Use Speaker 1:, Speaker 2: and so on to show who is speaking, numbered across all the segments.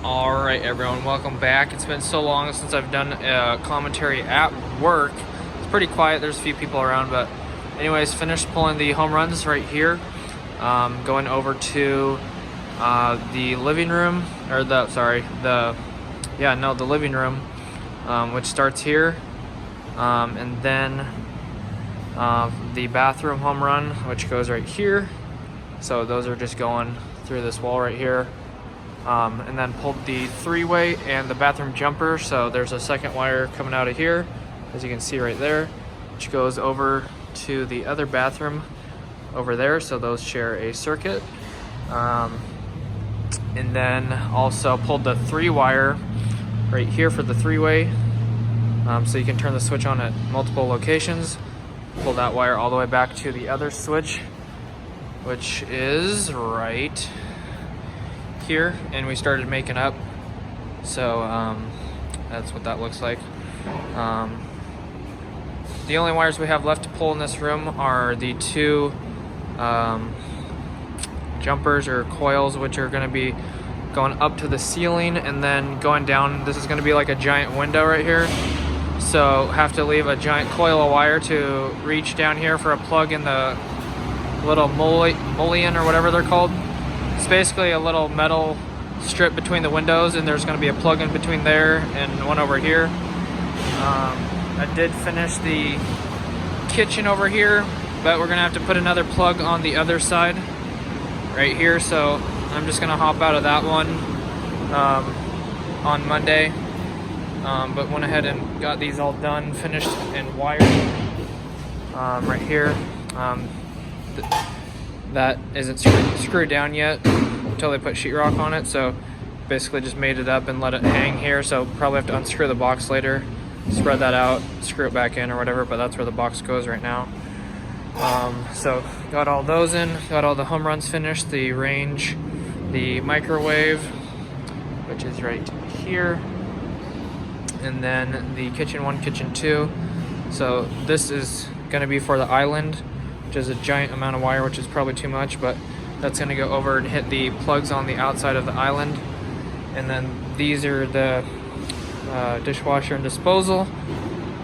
Speaker 1: Alright everyone, welcome back. It's been so long since I've done a commentary at work. It's pretty quiet, there's a few people around, but anyways, finished pulling the home runs right here. Going over to the living room, or the living room, which starts here. And then the bathroom home run, which goes right here. So those are just going through this wall right here. And then pulled the three-way and the bathroom jumper. So there's a second wire coming out of here, as you can see right there, which goes over to the other bathroom over there. So those share a circuit. And then also pulled the three-wire right here for the three-way. So you can turn the switch on at multiple locations. Pull that wire all the way back to the other switch, which is right here, and we started making up. So that's what that looks like. The only wires we have left to pull in this room are the two jumpers or coils, which are going to be going up to the ceiling and then going down. This is going to be like a giant window right here, so have to leave a giant coil of wire to reach down here for a plug in the little mullion or whatever they're called. It's basically a little metal strip between the windows, and there's going to be a plug in between there and one over here. I did finish the kitchen over here, but we're going to have to put another plug on the other side right here, so I'm just going to hop out of that one on Monday. But went ahead and got these all done, finished and wired right here. That isn't screwed down yet until they put sheetrock on it, so basically just made it up and let it hang here. So probably have to unscrew the box later, spread that out, screw it back in or whatever, but that's where the box goes right now. So got all those in, got all the home runs finished, the range, the microwave, which is right here, and then the kitchen 1, kitchen 2. So this is going to be for the island, which is a giant amount of wire, which is probably too much, but that's going to go over and hit the plugs on the outside of the island. And then these are the dishwasher and disposal,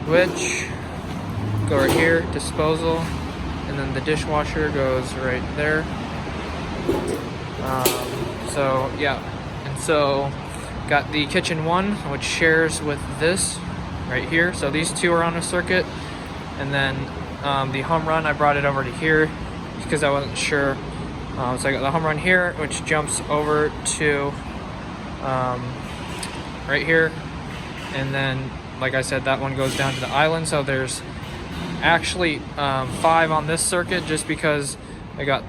Speaker 1: which go right here, disposal, and then the dishwasher goes right there. So yeah, and so got the kitchen 1, which shares with this right here. So these two are on a circuit, and then the home run, I brought it over to here because I wasn't sure. So I got the home run here, which jumps over to right here, and then like I said, that one goes down to the island. So there's actually 5 on this circuit, just because I got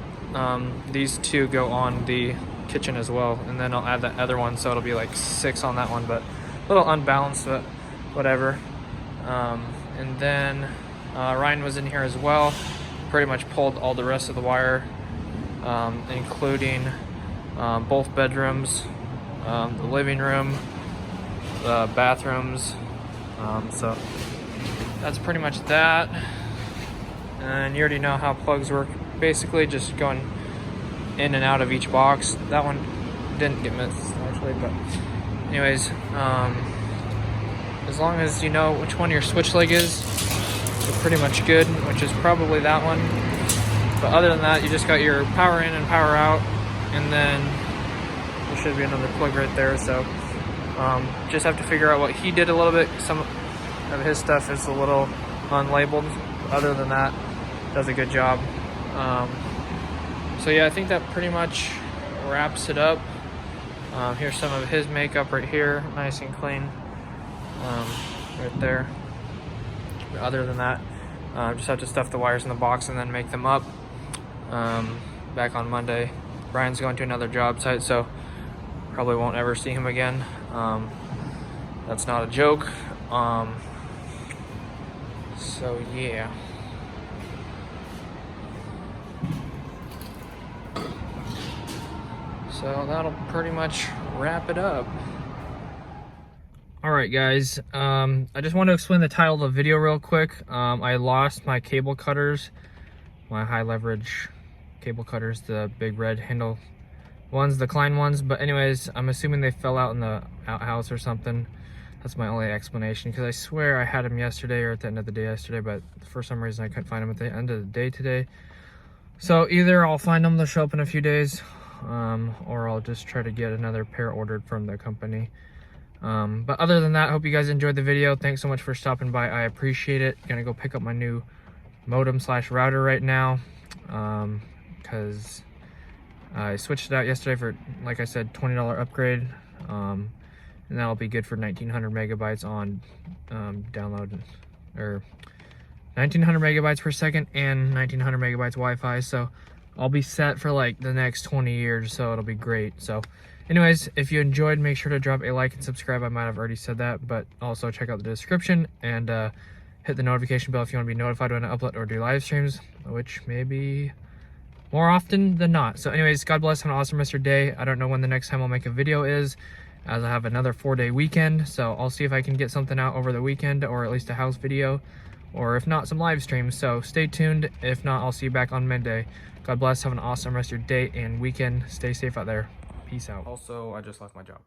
Speaker 1: these two go on the kitchen as well, and then I'll add that other one, so it'll be like 6 on that one, but a little unbalanced, but whatever. And then Ryan was in here as well, pretty much pulled all the rest of the wire, including both bedrooms, the living room, the bathrooms. So that's pretty much that. And you already know how plugs work, basically just going in and out of each box. That one didn't get missed actually, but anyways, as long as you know which one your switch leg is, you're pretty much good, which is probably that one. But other than that, you just got your power in and power out, and then there should be another plug right there. So just have to figure out what he did a little bit. Some of his stuff is a little unlabeled. Other than that, does a good job. So yeah, I think that pretty much wraps it up. Here's some of his makeup right here, nice and clean, right there. But other than that, just have to stuff the wires in the box and then make them up. Back on Monday. Brian's going to another job site, so probably won't ever see him again. That's not a joke. So yeah. So that'll pretty much wrap it up. Alright guys, I just want to explain the title of the video real quick. I lost my cable cutters, my high leverage cable cutters, the big red handle ones, the Klein ones. But anyways, I'm assuming they fell out in the outhouse or something. That's my only explanation, because I swear I had them yesterday or at the end of the day yesterday, but for some reason I couldn't find them at the end of the day today. So either I'll find them, they'll show up in a few days, or I'll just try to get another pair ordered from the company. But other than that, hope you guys enjoyed the video. Thanks so much for stopping by. I appreciate it. Gonna go pick up my new modem slash router right now, because I switched it out yesterday for, like I said, $20 upgrade. And that'll be good for 1900 megabytes on download, or 1900 megabytes per second and 1900 megabytes Wi-Fi. So I'll be set for like the next 20 years, so it'll be great. So anyways, if you enjoyed, make sure to drop a like and subscribe. I might have already said that, but also check out the description and hit the notification bell if you want to be notified when I upload or do live streams, which may be more often than not. So anyways, God bless, have an awesome rest of your day. I don't know when the next time I'll make a video is, as I have another 4-day weekend, so I'll see if I can get something out over the weekend, or at least a house video, or if not, some live streams. So stay tuned. If not, I'll see you back on Monday. God bless, have an awesome rest of your day and weekend. Stay safe out there. Peace out. Also, I just left my job.